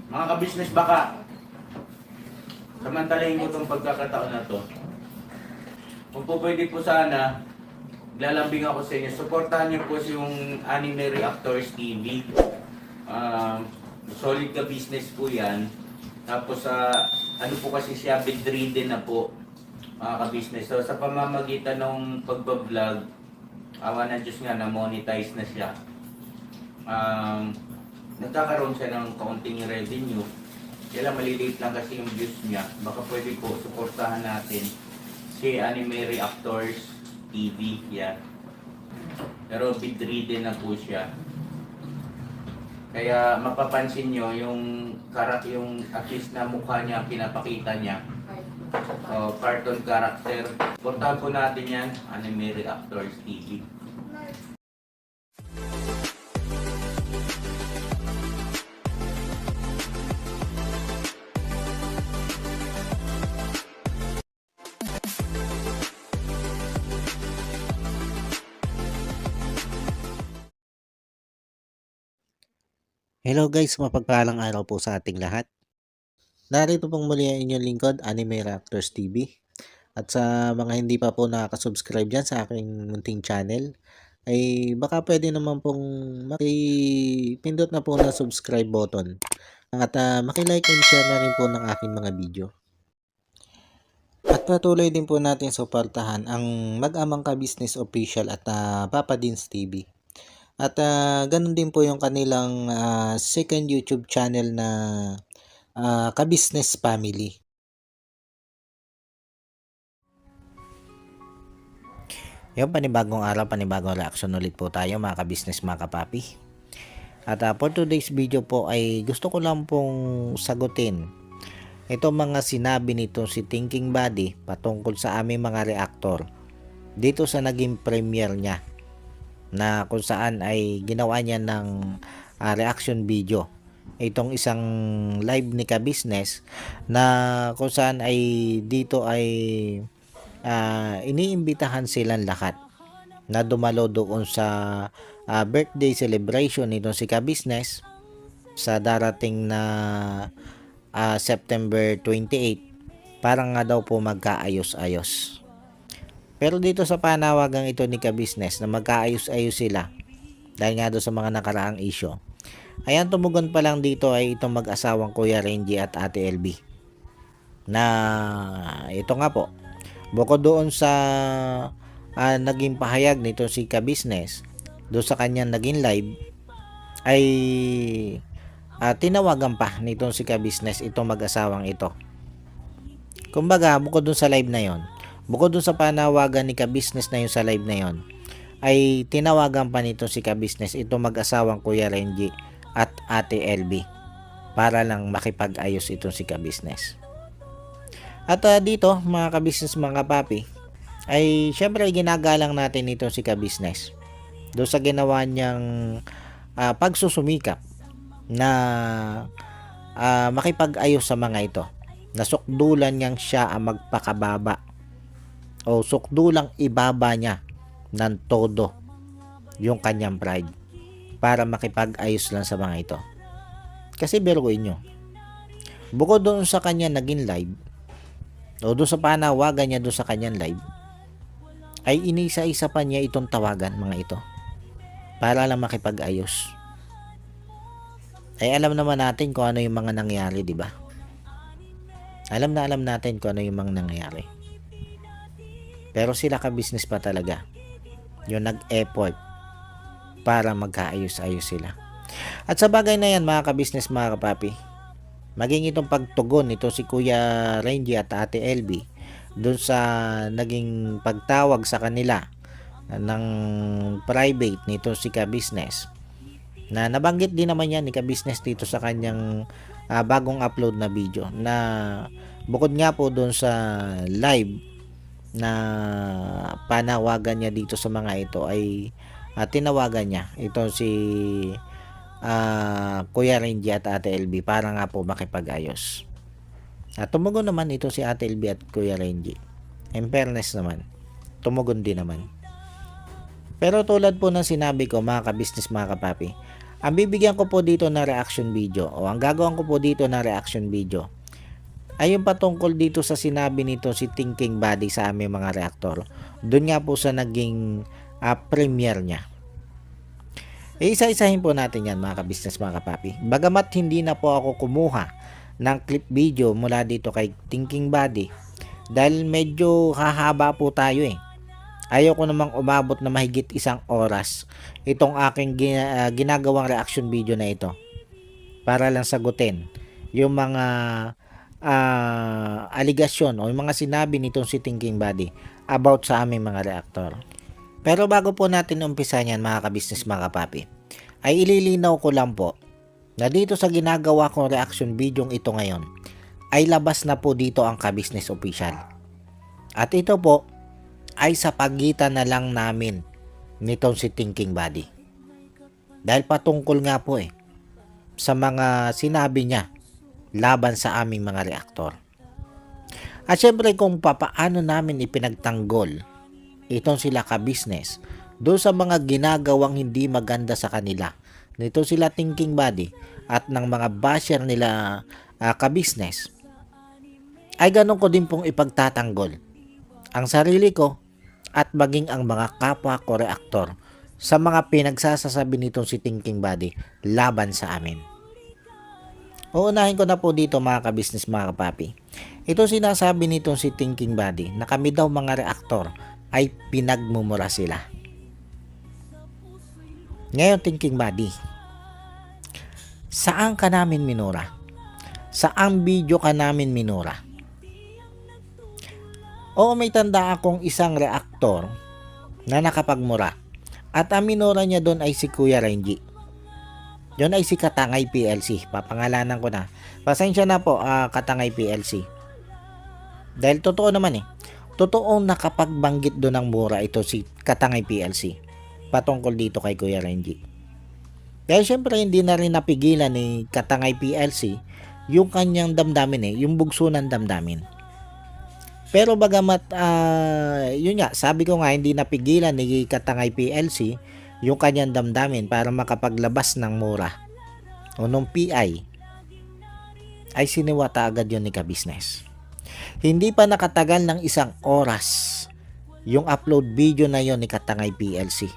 Mga ka-business, baka samantalahin ko itong pagkakataon na to. Kung po pwede po sana, lalambing ako sa inyo. Supportahan niyo po yung Anime Reactors TV. Solid ka business po yan. Tapos ano po kasi siya, bedridden na po, mga ka-business. So sa pamamagitan ng pagbablog, awa ng Diyos nga, na-monetize na siya. Nagkakaroon siya ng kaunting revenue. Kaya maliliit lang kasi yung views niya. Baka pwede po suportahan natin si Anime Reactors TV. Yan. Pero bedridden na po siya. Kaya mapapansin nyo yung at least na mukha niya, pinapakita niya. Cartoon character. Suportahan po natin yan, Anime Reactors TV. Hello guys, mapagpalang araw po sa ating lahat. Narito pong muli ang inyong lingkod, Anime Reactors TV. At sa mga hindi pa po nakaka-subscribe dyan sa aking munting channel, ay baka pwede naman pong makipindot na po na subscribe button. At makilike and share na rin po ng aking mga video. At patuloy din po natin suportahan ang Mag-amang Ka-Business Official at Papa Dins TV. At ganun din po yung kanilang second YouTube channel na Ka-Business Family. Yung panibagong araw, panibagong reaction ulit po tayo mga ka-business, mga kapapi. At for today's video po ay gusto ko lang pong sagutin ito mga sinabi nito si Thinking Buddy patungkol sa aming mga reactor dito sa naging premiere niya, na kung saan ay ginawa niya ng reaction video itong isang live ni ka-business, na kung saan ay dito ay iniimbitahan silang lahat na dumalo doon sa birthday celebration nitong si ka-business sa darating na September 28, para nga daw po magkaayos-ayos. Pero dito sa panawagang ito ni ka-business na magkaayos-ayos sila dahil nga doon sa mga nakaraang issue, ayan, tumugon pa lang dito ay itong mag-asawang Kuya Renji at Ate LB, na ito nga po, bukod doon sa naging pahayag nito si ka-business doon sa kanyang naging live, ay tinawagan pa nitong si ka-business itong mag-asawang ito. Kumbaga, bukod doon sa live na yon, bukod doon sa panawagan ni ka-business na yun sa live na yon, ay tinawagan pa nito si ka-business itong mag-asawang Kuya Renji at Ate LB para lang makipag-ayos itong si ka-business. At dito mga ka-business, mga papi, ay syempre ginagalang natin itong si ka-business doon sa ginawa niyang pagsusumikap na makipag-ayos sa mga ito. Nasukdulan niyang siya ang magpakababa o sukdulang ibaba niya ng todo yung kanyang pride para makipag-ayos lang sa mga ito. Kasi biruin nyo, bukod doon sa kanya naging live o doon sa panawagan niya doon sa kanyang live, ay inisa-isa pa niya itong tawagan mga ito para lang makipag-ayos. Ay alam naman natin kung ano yung mga nangyari, di ba? Alam natin kung ano yung mga nangyari. Pero sila ka-business pa talaga yung nag-effort para magkaayos-ayos sila. At sa bagay na yan mga ka-business, mga kapapi, maging itong pagtugon nito si Kuya Renji at Ate LB doon sa naging pagtawag sa kanila ng private nito si ka-business, na nabanggit din naman yan ni ka-business dito sa kanyang bagong upload na video, na bukod nga po doon sa live na panawagan niya dito sa mga ito, ay tinawagan niya ito si Kuya Renji at Ate LB para nga po makipag-ayos. At tumugon naman ito si Ate LB at Kuya Renji. In fairness naman, tumugon din naman. Pero tulad po ng sinabi ko mga ka-business, mga kapapi, Ang bibigyan ko po dito na reaction video o ang gagawin ko po dito na reaction video ay yung patungkol dito sa sinabi nito si Thinking Body sa aming mga reaktor. Doon nga po sa naging premiere niya. Isa-isahin po natin yan mga ka-business, mga kapapi. Bagamat hindi na po ako kumuha ng clip video mula dito kay Thinking Body dahil medyo hahaba po tayo eh. Ayoko namang umabot na mahigit 1 oras itong aking ginagawang reaction video na ito para lang sagutin yung mga aligasyon o yung mga sinabi nitong si Thinking Body about sa aming mga reaktor. Pero bago po natin umpisa yan mga ka-business, mga kapapi, ay ililinaw ko lang po na dito sa ginagawa kong reaction video ito ngayon ay labas na po dito ang ka-business official. At ito po ay sa pagitan na lang namin nitong si Thinking Body. Dahil patungkol nga po sa mga sinabi niya laban sa aming mga reaktor. At syempre kung papaano namin ipinagtanggol itong sila ka-business doon sa mga ginagawang hindi maganda sa kanila nito sila Thinking Body at ng mga basher nila ka-business, ay ganun ko din pong ipagtatanggol ang sarili ko at maging ang mga kapwa ko reaktor sa mga pinagsasasabi nitong si Thinking Body laban sa amin. Uunahin ko na po dito mga ka-business, mga kapapi. Ito sinasabi nitong si Thinking Body na kami daw mga reaktor ay pinagmumura sila. Ngayon Thinking Body, saan ka namin minura? Saang video ka namin minura? Oo, may tanda akong isang reaktor na nakapagmura. At ang minura niya doon ay si Kuya Renji. Yun ay si Katangay PLC. Papangalanan ko na. Pasensya na po, Katangay PLC. Dahil totoo naman totoong nakapagbanggit doon ng mura ito si Katangay PLC. Patungkol dito kay Kuya Renji. Dahil syempre hindi na rin napigilan ni Katangay PLC yung kanyang damdamin yung bugso ng damdamin. Pero bagamat yun nga, sabi ko nga hindi napigilan ni Katangay PLC yung kanyang damdamin para makapaglabas ng mura o nung PI, ay siniwata agad yun ni ka-business. Hindi pa nakatagal ng 1 oras yung upload video na yon ni Katangay PLC.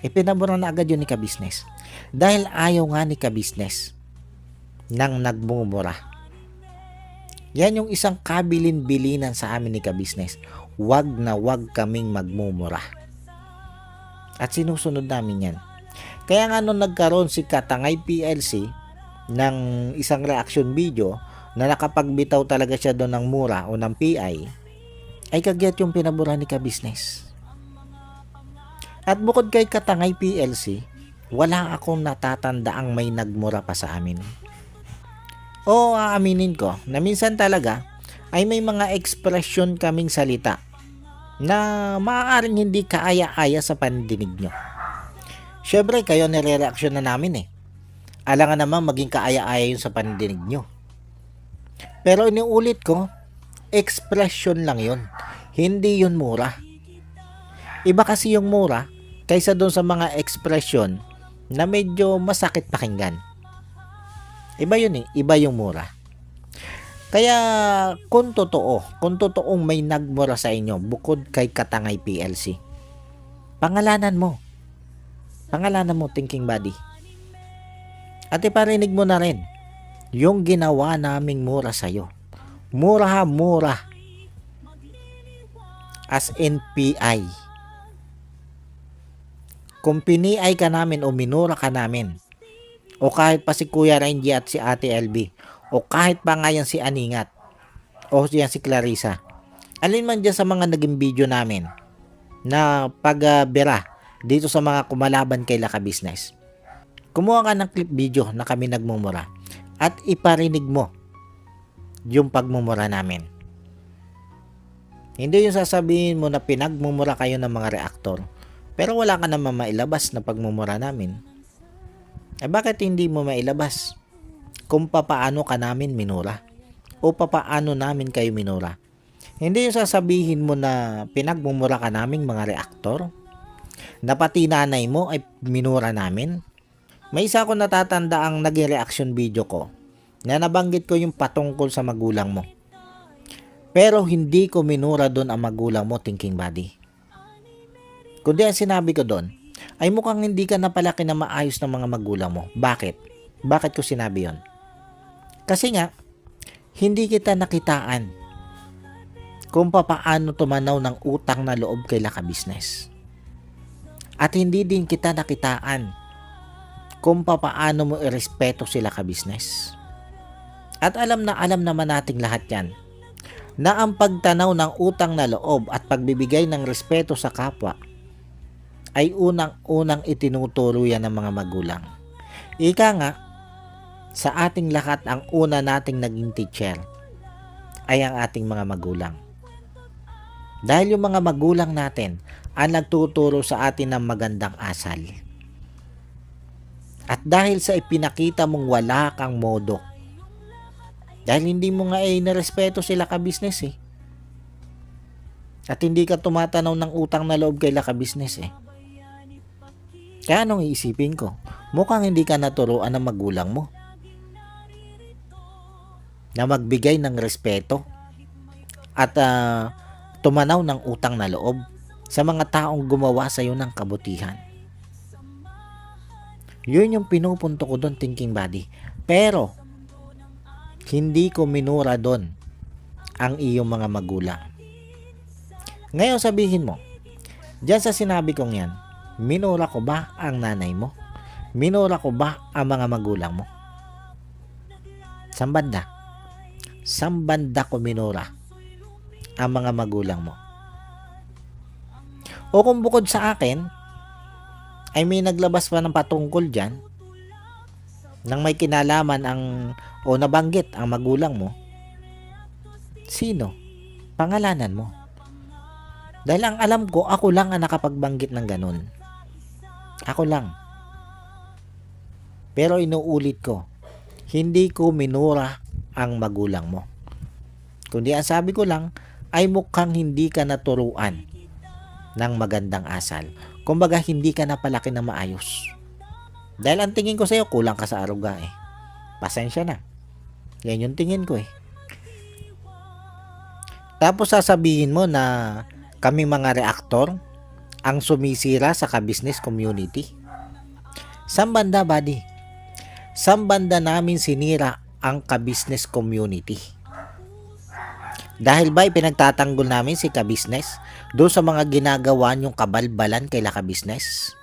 Ipinabura na agad yun ni ka-business dahil ayaw nga ni ka-business nang nagmumura. Yan yung isang kabilin-bilinan sa amin ni ka-business. Wag na wag kaming magmumura. At sinusunod namin yan. Kaya nga nung nagkaroon si Katangay PLC ng isang reaction video na nakapagbitaw talaga siya doon ng mura o ng PI, ay kagyat yung pinabura ni ka-business. At bukod kay Katangay PLC, wala akong natatandaang may nagmura pa sa amin. O aaminin ko na minsan talaga ay may mga ekspresyon kaming salita na maaaring hindi kaaya-aya sa pandinig nyo. Syempre kayo nire-reaction na namin Alangan naman maging kaaya-aya yun sa pandinig nyo. Pero iniulit ko, ekspresyon lang yun. Hindi yun mura. Iba kasi yung mura kaysa doon sa mga ekspresyon na medyo masakit pakinggan. Iba yun iba yung mura. Kaya kung totoong may nagmura sa inyo bukod kay Katangay PLC, pangalanan mo Thinking Body. At iparinig mo na rin yung ginawa naming mura sa'yo. Mura. As in PI. Kung pini-ay ka namin o minura ka namin, o kahit pa si Kuya Renji at si Ate LB, o kahit pa nga yan si Aningat, o yan si Clarissa, alin man dyan sa mga naging video namin na pagbira dito sa mga kumalaban kay ka-business, kumuha ka ng clip video na kami nagmumura at iparinig mo yung pagmumura namin. Hindi yung sasabihin mo na pinagmumura kayo ng mga reaktor pero wala ka naman mailabas na pagmumura namin. Bakit hindi mo mailabas kung papaano ka namin minura o papaano namin kayo minura? Hindi yung sasabihin mo na pinagmumura ka naming mga reaktor na pati nanay mo ay minura namin. May isa ko natatanda ang naging reaction video ko na nabanggit ko yung patungkol sa magulang mo. Pero hindi ko minura doon ang magulang mo, thinking buddy. Kundi ang sinabi ko doon, ay mukhang hindi ka napalaki na maayos ng mga magulang mo. Bakit? Bakit ko sinabi yon? Kasi nga, hindi kita nakitaan kung papaano tumanaw ng utang na loob kay Laka Business. At hindi din kita nakitaan kung papaano mo irespeto sila ka business. At alam naman nating lahat yan, na ang pagtanaw ng utang na loob at pagbibigay ng respeto sa kapwa ay unang-unang itinuturo yan ng mga magulang. Ika nga, sa ating lahat ang una nating naging teacher ay ang ating mga magulang. Dahil yung mga magulang natin ang nagtuturo sa atin ng magandang asal. At dahil sa ipinakita mong wala kang modo, dahil hindi mo nga nirespeto sila ka business at hindi ka tumatanaw ng utang na loob kay Laka Business Kaya anong iisipin ko? Mukhang hindi ka naturuan ng magulang mo na magbigay ng respeto at tumanaw ng utang na loob sa mga taong gumawa sa iyo ng kabutihan. Yun yung pinupunto ko doon, thinking buddy. Pero, hindi ko minura doon ang iyong mga magulang. Ngayon sabihin mo, dyan sa sinabi kong yan, minura ko ba ang nanay mo? Minura ko ba ang mga magulang mo? Sambanda. Sambanda ko minura ang mga magulang mo. O kung bukod sa akin, ay may naglabas pa ng patungkol dyan nang may kinalaman o nabanggit ang magulang mo, sino? Pangalanan mo. Dahil ang alam ko, ako lang ang nakapagbanggit ng ganun. Ako lang. Pero inuulit ko, hindi ko minura ang magulang mo. Kundi ang sabi ko lang, ay mukhang hindi ka naturuan ng magandang asal. Kumbaga, hindi ka napalaki na maayos. Dahil ang tingin ko sa'yo, kulang ka sa aruga Pasensya na. Yan yung tingin ko Tapos sasabihin mo na kami mga reaktor ang sumisira sa ka-business community. Sambanda, buddy. Sambanda namin sinira ang ka-business community. Dahil ba ipinagtatanggol namin si ka-business doon sa mga ginagawa niyong kabalbalan kay Laka Business?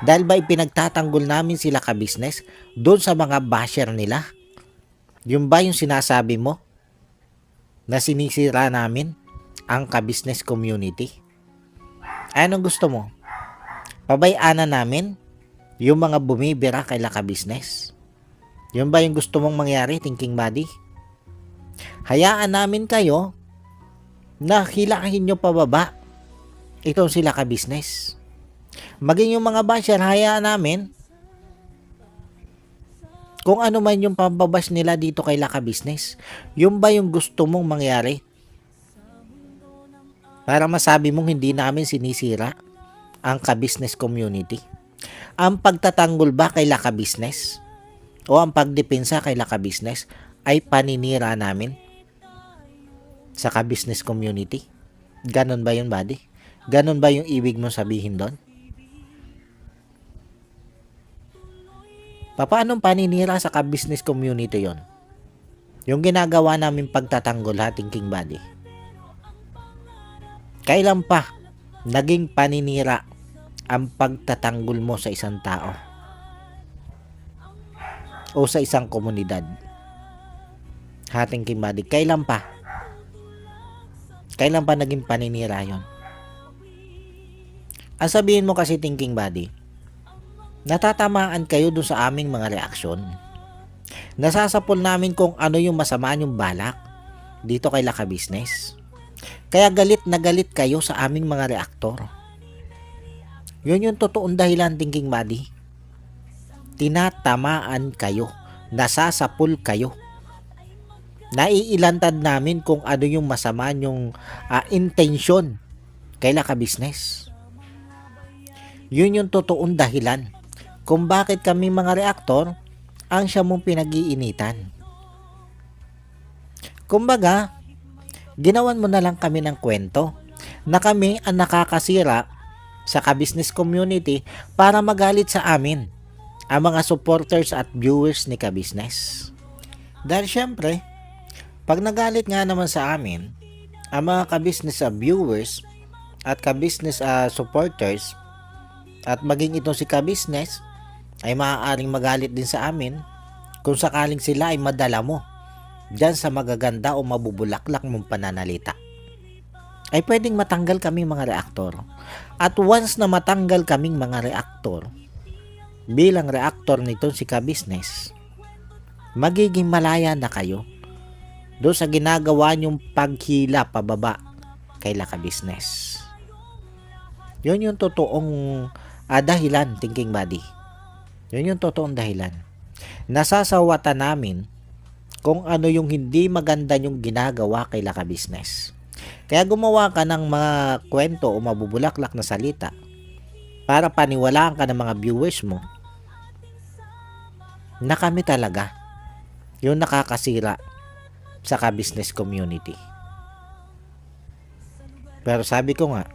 Dahil ba ipinagtatanggol namin sila ka-business doon sa mga basher nila? Yung ba yung sinasabi mo na sinisira namin ang ka-business community? Anong gusto mo? Pabayaan na namin yung mga bumibira kay Laka Business? Yung ba yung gusto mong mangyari, thinking buddy? Hayaan namin kayo na hilahin nyo pababa itong sila ka business. Maging yung mga basher, hayaan namin kung ano man yung pambabash nila dito kay Laka Business. Yung ba yung gusto mong mangyari? Para masabi mong hindi namin sinisira ang ka-business community? Ang pagtatanggol ba kay Laka Business o ang pagdepensa kay Laka Business ay paninira namin sa ka-business community? Ganon ba yun, buddy? Ganon ba yung ibig mong sabihin doon? Paanong paninira sa ka-business community yon? Yung ginagawa namin pagtatanggol, thinking buddy. Kailan pa naging paninira ang pagtatanggol mo sa isang tao o sa isang komunidad? Thinking buddy, kailan pa? Kailan pa naging paninira yon? Ang sabihin mo kasi, thinking buddy, natatamaan kayo dun sa aming mga reaksyon. Nasasapol namin kung ano yung masama yung balak dito kay Laka Business. Kaya galit na galit kayo sa aming mga reaktor. Yun yung totoong dahilan, thinking buddy. Tinatamaan kayo. Nasasapol kayo. Naiilantad namin kung ano yung masama yung intensyon kay Laka Business. Yun yung totoong dahilan kung bakit kami mga reaktor ang siya mong pinag-iinitan. Kumbaga, ginawan mo na lang kami ng kwento na kami ang nakakasira sa ka-business community para magalit sa amin ang mga supporters at viewers ni ka-business. Dahil syempre, pag nagalit nga naman sa amin ang mga ka-business viewers at ka-business supporters at maging itong si ka-business ay maaaring magalit din sa amin kung sakaling sila ay madala mo dyan sa magaganda o mabubulaklak mong pananalita. Ay pwedeng matanggal kami mga reaktor. At once na matanggal kaming mga reaktor, bilang reaktor nitong si ka-business, magiging malaya na kayo doon sa ginagawa nyong paghila pababa kay ka-business. Yun yung totoong dahilan, thinking buddy. Yun yung totoong dahilan. Nasasawatan namin kung ano yung hindi maganda yung ginagawa kay ka-business. Kaya gumawa ka ng mga kwento o mabubulaklak na salita para paniwalaan ka ng mga viewers mo na kami talaga yung nakakasira sa ka-business community. Pero sabi ko nga,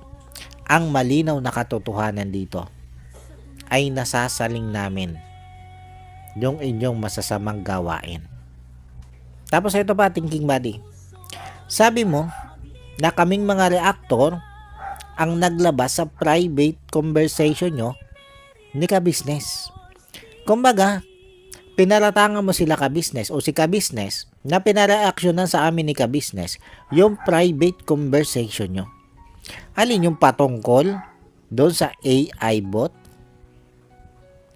ang malinaw na katotohanan dito ay nasasaling namin yung inyong masasamang gawain. Tapos ito pa, thinking buddy. Sabi mo na kaming mga reaktor ang naglabas sa private conversation nyo ni ka-business. Kumbaga, pinaratangan mo sila ka-business o si ka-business na pinareaksyonan sa amin ni ka-business yung private conversation nyo. Alin yung patungkol doon sa AI bot?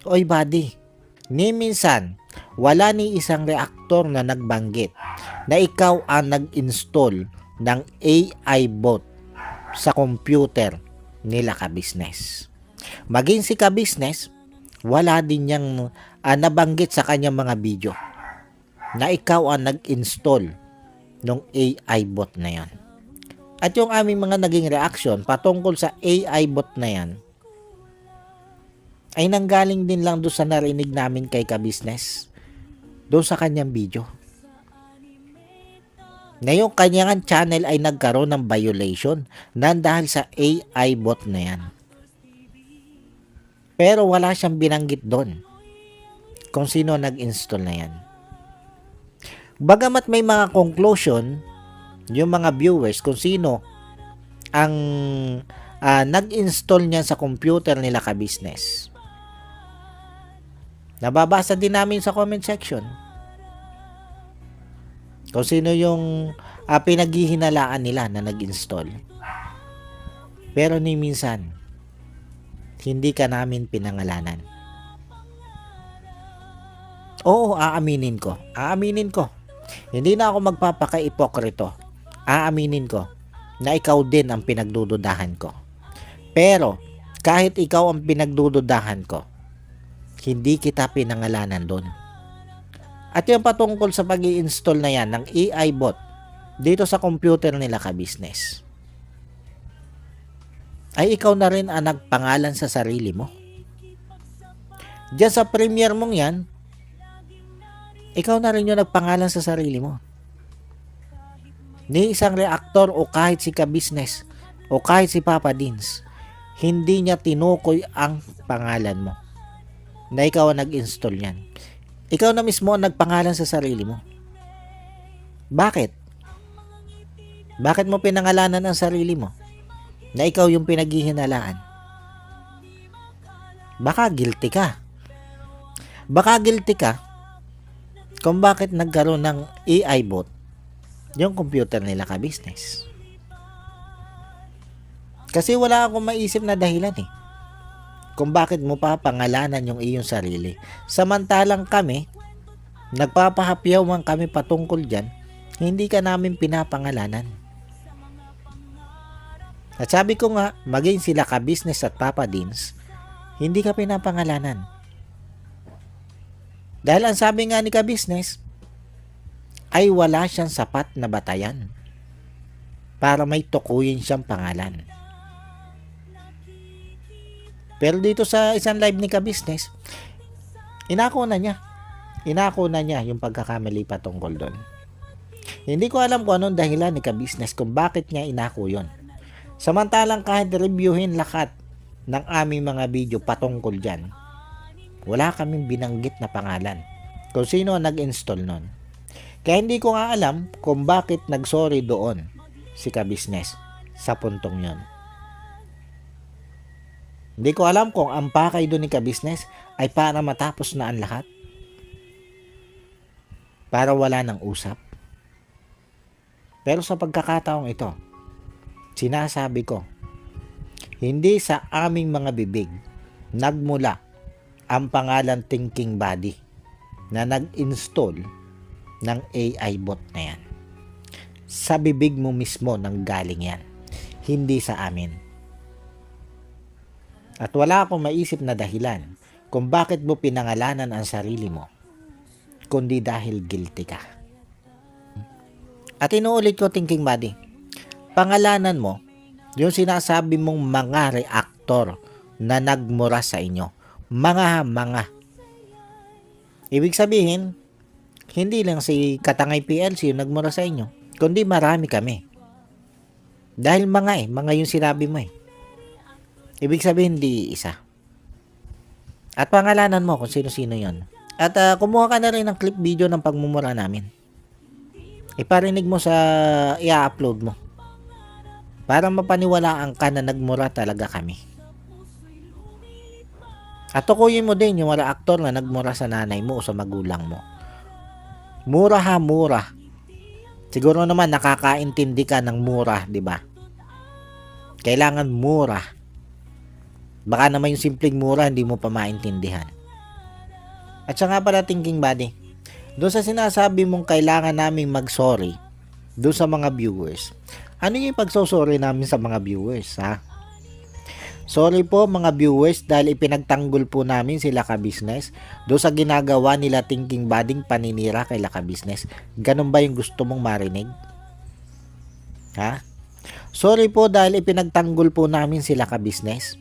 Oy buddy, ni minsan wala ni isang reaktor na nagbanggit na ikaw ang nag-install ng AI bot sa computer nila ka-business. Maging si ka-business, wala din niyang nabanggit sa kanyang mga video na ikaw ang nag-install ng AI bot na yan. At yung aming mga naging reaction patungkol sa AI bot na yan ay nanggaling din lang doon sa narinig namin kay ka-business doon sa kanyang video. Na yung kanyang channel ay nagkaroon ng violation na dahil sa AI bot na yan. Pero wala siyang binanggit doon kung sino nag-install na yan. Bagamat may mga conclusion yung mga viewers kung sino ang nag-install niyan sa computer nila ka-business. Nababasa din namin sa comment section kung sino yung pinaghihinalaan nila na nag-install. Pero ni minsan, hindi ka namin pinangalanan. Oo, aaminin ko. Hindi na ako magpapaka-ipokrito. Aaminin ko na ikaw din ang pinagdududahan ko. Pero, kahit ikaw ang pinagdududahan ko, hindi kita pinangalanan doon. At yung patungkol sa pag-i-install na yan ng AI bot dito sa computer nila ka-business, ay ikaw na rin ang nagpangalan sa sarili mo. Diyan sa premiere mong yan, ikaw na rin yung nagpangalan sa sarili mo. Ni isang reaktor o kahit si ka-business o kahit si Papa Dins, hindi niya tinukoy ang pangalan mo na ikaw ang nag-install yan. Ikaw na mismo ang nagpangalan sa sarili mo. Bakit? Bakit mo pinangalanan ang sarili mo na ikaw yung pinaghihinalaan? Baka guilty ka. Kung bakit nagkaroon ng AI bot yung computer nila ka-business. Kasi wala akong maisip na dahilan kung bakit mo pa pangalanan yung iyong sarili. Samantalang kami, nagpapahapyaw man kami patungkol dyan, hindi ka namin pinapangalanan. At sabi ko nga, maging sila ka-business at Papa Dins, hindi ka pinapangalanan. Dahil ang sabi nga ni ka-business, ay wala siyang sapat na batayan para may tukuyin siyang pangalan. Pero dito sa isang live ni ka-business, Inako na niya. Inako na niya yung pagkakamali patungkol doon. Hindi ko alam kung anong dahilan ni ka-business kung bakit niya inako yon. Samantalang kahit reviewin lahat ng aming mga video patungkol dyan, wala kaming binanggit na pangalan kung sino ang nag-install nun. Kaya hindi ko nga alam kung bakit nag-sorry doon si ka-business sa puntong yon. Hindi ko alam kung ang pakay doon ni ka-business ay para matapos na ang lahat. Para wala ng usap. Pero sa pagkakataong ito, sinasabi ko, hindi sa aming mga bibig nagmula ang pangalan Thinking Body na nag-install ng AI bot na yan. Sa bibig mo mismo nang galing yan, hindi sa amin. At wala akong maisip na dahilan kung bakit mo pinangalanan ang sarili mo, kundi dahil guilty ka. At inuulit ko, Thinking Body, pangalanan mo yung sinasabi mong mga reactor na nagmura sa inyo. Mga. Ibig sabihin, hindi lang si Katangay PLC yung nagmura sa inyo, kundi marami kami. Dahil mga yung sinabi mo eh. Ibig sabihin, hindi isa. At pangalanan mo kung sino-sino yon. At kumuha ka na rin ng clip video ng pagmumura namin. Iparinig mo sa i-upload mo. Para mapaniwalaan ka na nagmura talaga kami. At tukuyin mo din yung mga aktor na nagmura sa nanay mo o sa magulang mo. Mura ha, mura. Siguro naman nakakaintindi ka ng mura, di ba? Kailangan mura. Baka naman yung simpleng mura hindi mo pa maintindihan. At siya nga pala, Thinking Body, doon sa sinasabi mong kailangan naming mag-sorry doon sa mga viewers, ano yung pagsosorry namin sa mga viewers, ha? Sorry po mga viewers dahil ipinagtanggol po namin sila ka-business doon sa ginagawa nila Thinking Body paninira kay ka-business. Ganun ba yung gusto mong marinig? Ha? Sorry po dahil ipinagtanggol po namin sila ka-business.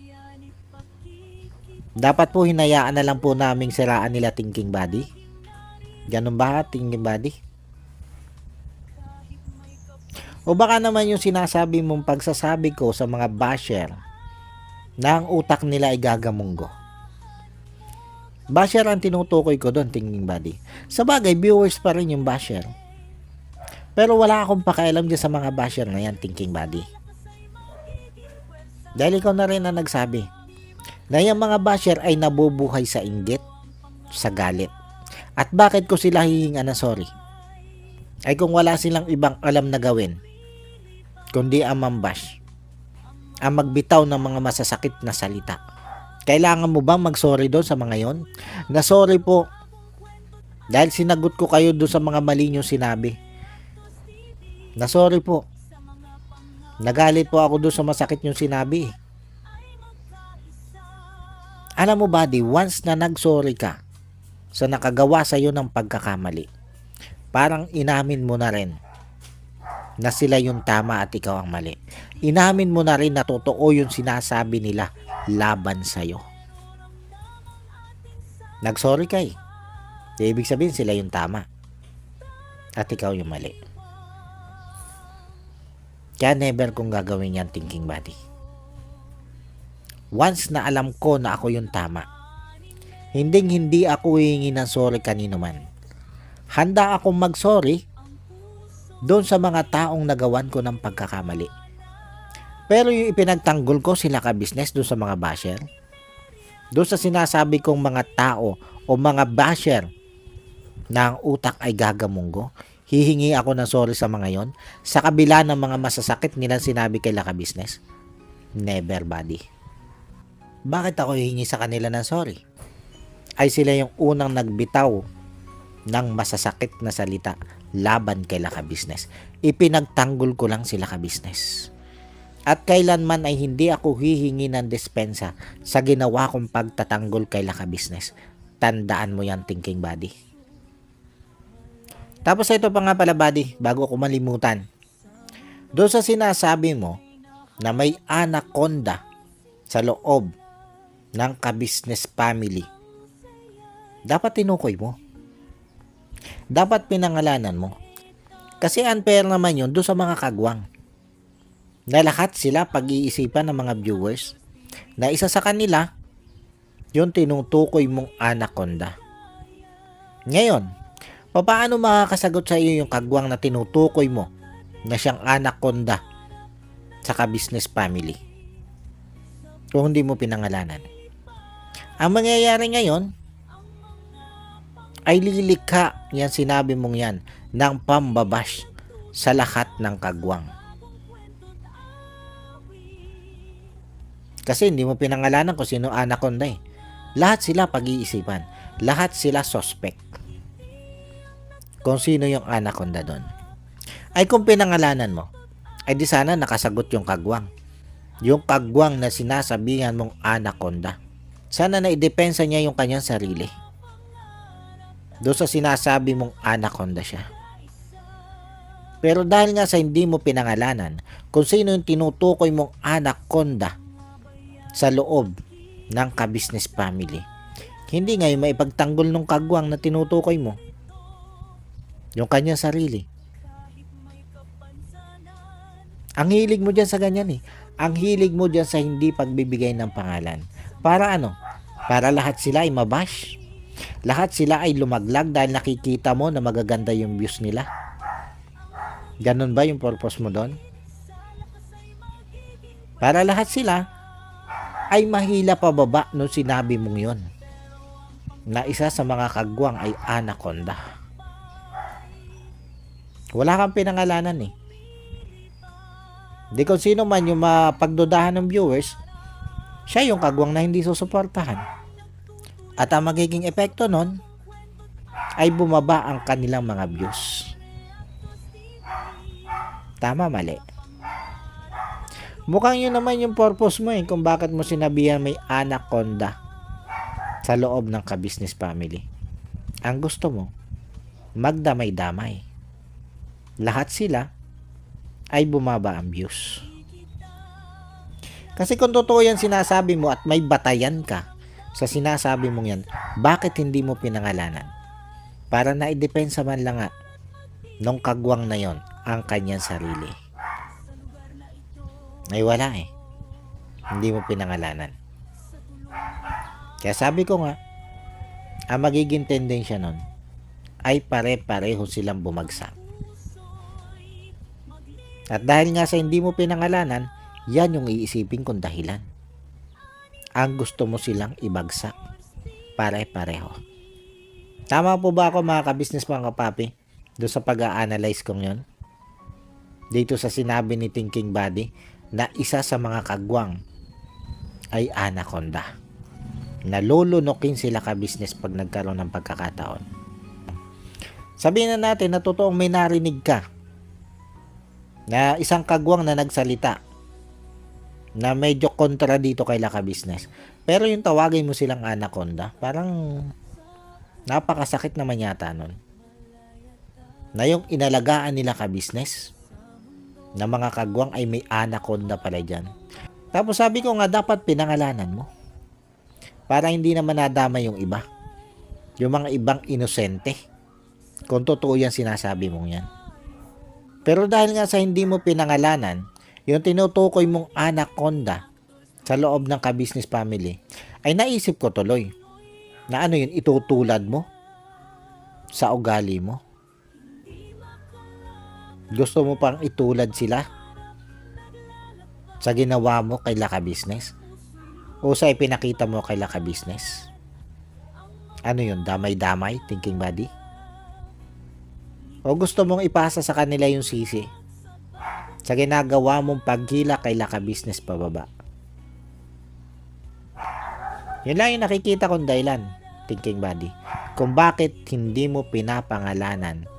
Dapat po hinayaan na lang po naming siraan nila Thinking Body. Ganun ba, Thinking Body? O baka naman yung sinasabi mong pagsasabi ko sa mga basher na ang utak nila ay gagamunggo. Basher ang tinutukoy ko doon, Thinking Body. Sa bagay, viewers pa rin yung basher. Pero wala akong pakialam dyan sa mga basher na yan, Thinking Body. Dahil ikaw na rin ang nagsabi na yung mga basher ay nabubuhay sa inggit, sa galit. At bakit ko sila hihinga na sorry? Ay kung wala silang ibang alam na gawin, kundi ang mambash, ang magbitaw ng mga masasakit na salita. Kailangan mo bang mag-sorry doon sa mga yon? Na sorry po, dahil sinagot ko kayo doon sa mga mali nyo sinabi. Na sorry po, nagalit po ako doon sa masakit nyo sinabi. Alam mo buddy, once na nag-sorry ka sa nakagawa sa iyo ng pagkakamali, parang inamin mo na rin na sila yung tama at ikaw ang mali. Inamin mo na rin na totoo yung sinasabi nila laban sa iyo. Nag-sorry ka eh. Ibig sabihin sila yung tama at ikaw yung mali. Kaya never kong gagawin yan, Thinking Body. Once na alam ko na ako yung tama, hindi ako hihingi ng sorry kanino man. Handa akong mag-sorry doon sa mga taong nagawan ko ng pagkakamali. Pero yung ipinagtanggol ko sila ka-business doon sa mga basher, doon sa sinasabi kong mga tao o mga basher na ang utak ay gagamunggo, hihingi ako ng sorry sa mga yon sa kabila ng mga masasakit nilang sinabi kay ka-business? Never, buddy. Bakit ako hihingi sa kanila ng sorry? Ay sila yung unang nagbitaw ng masasakit na salita laban kay ka-business. Ipinagtanggol ko lang sila ka-business. At kailanman ay hindi ako hihingi ng dispensa sa ginawa kong pagtatanggol kay ka-business. Tandaan mo yan, Thinking Body. Tapos ito pa nga pala, buddy, bago ko malimutan. Doon sa sinasabi mo na may anaconda sa loob ng ka-business family dapat tinukoy mo. Dapat pinangalanan mo. Kasi unfair naman yun doon sa mga kagwang. Na lahat sila pag-iisipan ng mga viewers na isa sa kanila yung tinutukoy mong anaconda. Ngayon, paano makakasagot sa iyo yung kagwang na tinutukoy mo na siyang anaconda sa ka-business family kung hindi mo pinangalanan? Ang mangyayari ngayon ay lilikha yan, sinabi mong yan, ng pambabash sa lahat ng kagwang. Kasi hindi mo pinangalanan kung sino anaconda eh. Lahat sila pag-iisipan. Lahat sila suspect. Kung sino yung anaconda doon. Ay kung pinangalanan mo, ay di sana nakasagot yung kagwang. Yung kagwang na sinasabihan mong anaconda. Sana na idepensa niya yung kanyang sarili. Doon sa sinasabi mong anaconda siya. Pero dahil nga sa hindi mo pinangalanan kung sino yung tinutukoy mong anaconda sa loob ng ka-business family, hindi ngayon maipagtanggol ng kagwang na tinutukoy mo yung kanyang sarili. Ang hilig mo dyan sa ganyan eh. Ang hilig mo dyan sa hindi pagbibigay ng pangalan. Para ano? Para lahat sila ay mabash. Lahat sila ay lumaglag dahil nakikita mo na magaganda yung views nila. Ganon ba yung purpose mo doon? Para lahat sila ay mahila pababa nung sinabi mong yon na isa sa mga kagwang ay anaconda. Wala kang pinangalanan eh. Di kung sino man yung mapagdudahan ng viewers, siya yung kagwang na hindi susuportahan. At ang magiging epekto nun ay bumaba ang kanilang mga views. Tama, mali. Mukhang yun naman yung purpose mo eh kung bakit mo sinabihan may anaconda sa loob ng ka-business family. Ang gusto mo, magdamay-damay. Lahat sila ay bumaba ang views. Kasi kung totoo yan sinasabi mo at may batayan ka sa sinasabi mong yan, bakit hindi mo pinangalanan? Para na idepensa man lang nga nung kagwang na yon ang kanyang sarili. Ay wala eh. Hindi mo pinangalanan. Kaya sabi ko nga, ang magiging tendensya nun ay pare-pareho silang bumagsak. At dahil nga sa hindi mo pinangalanan, yan yung iisipin kong dahilan. Ang gusto mo silang ibagsak. Pare-pareho. Tama po ba ako mga ka-business mga kapapi? Doon sa pag-a-analyze kong yon? Dito sa sinabi ni Thinking Buddy na isa sa mga kagwang ay anaconda. Nalulunukin sila ka-business pag nagkaroon ng pagkakataon. Sabihin na natin na totoong may narinig ka na isang kagwang na nagsalita na medyo kontra dito kay Laka Business. Pero yung tawagin mo silang anaconda, parang napakasakit naman yata nun. Na yung inalagaan nila ka-business na mga kagwang ay may anaconda pala dyan. Tapos sabi ko nga dapat pinangalanan mo para hindi naman nadama yung iba. Yung mga ibang inosente. Kung totoo yan sinasabi mong yan. Pero dahil nga sa hindi mo pinangalanan, yung tinutukoy mong anaconda sa loob ng ka-business family, ay naisip ko tuloy na ano yun, itutulad mo sa ugali mo. Gusto mo pang itulad sila sa ginawa mo kay Laka Business o sa ipinakita mo kay Laka Business? Ano yun, damay-damay, Thinking Buddy? O gusto mong ipasa sa kanila yung sisi sa ginagawa mong paghila kay Laka Business pababa? Yun lang yung nakikita kong dahilan, Thinking Buddy, kung bakit hindi mo pinapangalanan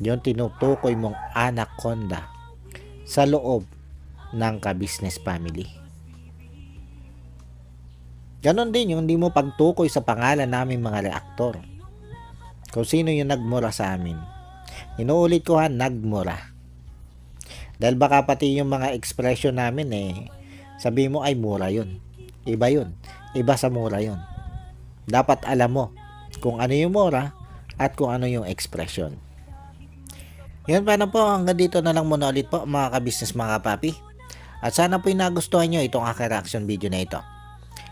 yung tinutukoy mong anaconda sa loob ng ka-business family. Ganon din yung hindi mo pagtukoy sa pangalan namin mga reaktor. Kung sino yung nagmura sa amin. Inuulit ko ha, nagmura. Dahil baka pati yung mga expression namin sabi mo ay mura yun. Iba yun. Iba sa mura yun. dapat alam mo kung ano yung mura at kung ano yung expression. Yun pa na po, hanggang dito na lang muna ulit po mga ka-business mga kapapi. At sana po nagustuhan nyo itong aking reaction video na ito.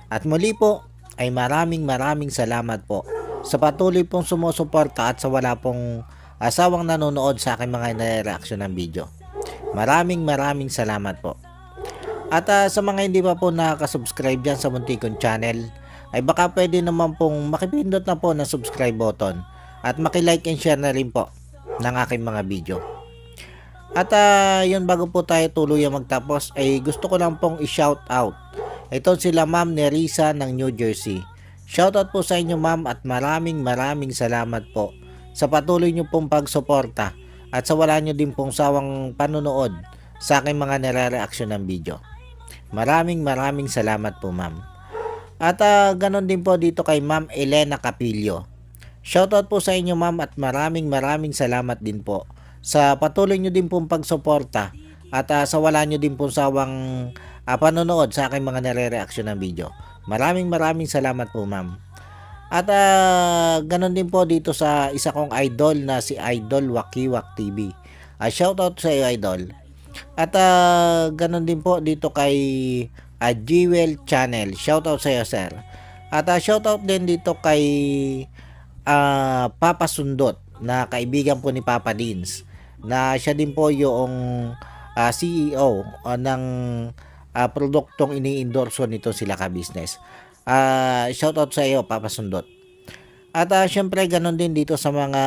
At muli po ay maraming salamat po sa patuloy pong sumusuporta at sa wala pong asawang nanonood sa aking mga nire-reaction ng video. Maraming salamat po. At sa mga hindi pa po nakaka-subscribe dyan sa munti kong channel, ay baka pwede naman pong makipindot na po ng subscribe button at makilike and share na rin po ng aking mga video. At yun, bago po tayo tuluyang magtapos, ay gusto ko lang pong i-shout out. Ito sila Ma'am Nerissa ng New Jersey. Shoutout po sa inyo ma'am at maraming salamat po sa patuloy nyo pong pagsuporta at sa wala nyo din pong sawang panunood sa aking mga nire-reaction ng video. Maraming salamat po ma'am. At ganon din po dito kay Ma'am Elena Capillo. Shoutout po sa inyo ma'am at maraming salamat din po sa patuloy nyo din pong pagsuporta at sa wala nyo din pong sawang panonood sa aking mga nire-reaction ng video. Maraming salamat po ma'am. At ganon din po dito sa isa kong idol na si Idol Wakiwak TV. Shoutout sa iyo idol. At ganon din po dito kay Jewel Channel. Shoutout sa iyo sir. At shoutout din dito kay Papa Sundot na kaibigan po ni Papa Dins, na siya din po yung CEO ng produktong ini-endorso nito sila ka-business. Shoutout sa iyo Papa Sundot. At syempre ganon din dito sa mga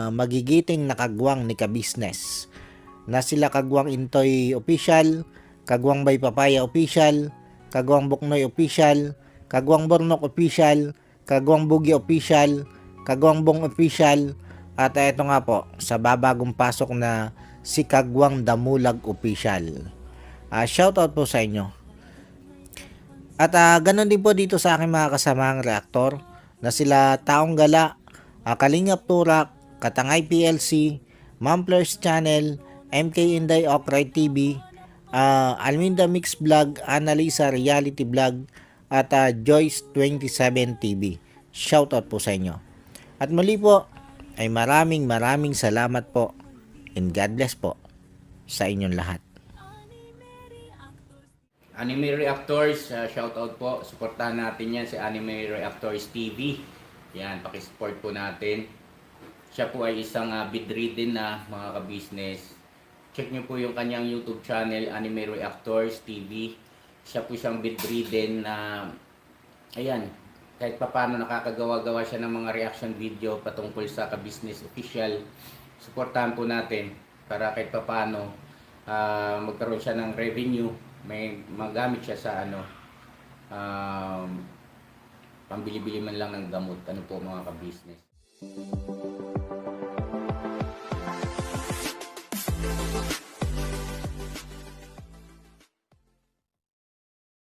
magigiting na kagwang ni ka-business na sila Kagwang Intoy Official, Kagwang Bay Papaya Official, Kagwang Buknoy Official, Kagwang Bornok Official, Kagwang Bugi Official, Kagwang Bong Official, at ito nga po sa babagong pasok na si Kagwang Damulag Official. Shoutout po sa inyo. At ganon din po dito sa aking mga kasamang reaktor na sila Taong Gala, Kalingap Turak, Katangay PLC, Mamplers Channel, MK Inday Okray TV, Alminda Mix Vlog, Annalisa Reality Vlog, at Joyce 27 TV. Shoutout po sa inyo. At muli po ay maraming salamat po and God bless po sa inyong lahat. Anime Reactors, shoutout po. Suportahan natin yan si Anime Reactors TV. Yan, pakisupport po natin. Siya po ay isang bidridden na mga ka-business. Check nyo po yung kanyang YouTube channel, Anime Reactors TV. Siya po siyang bidridden na, ayan, kahit paano nakakagawa-gawa siya ng mga reaction video patungkol sa ka-business official. Suportahan po natin para kahit paano magkaroon siya ng revenue, may magamit siya sa pambili-bili man lang ng gamot, ano po mga ka-business.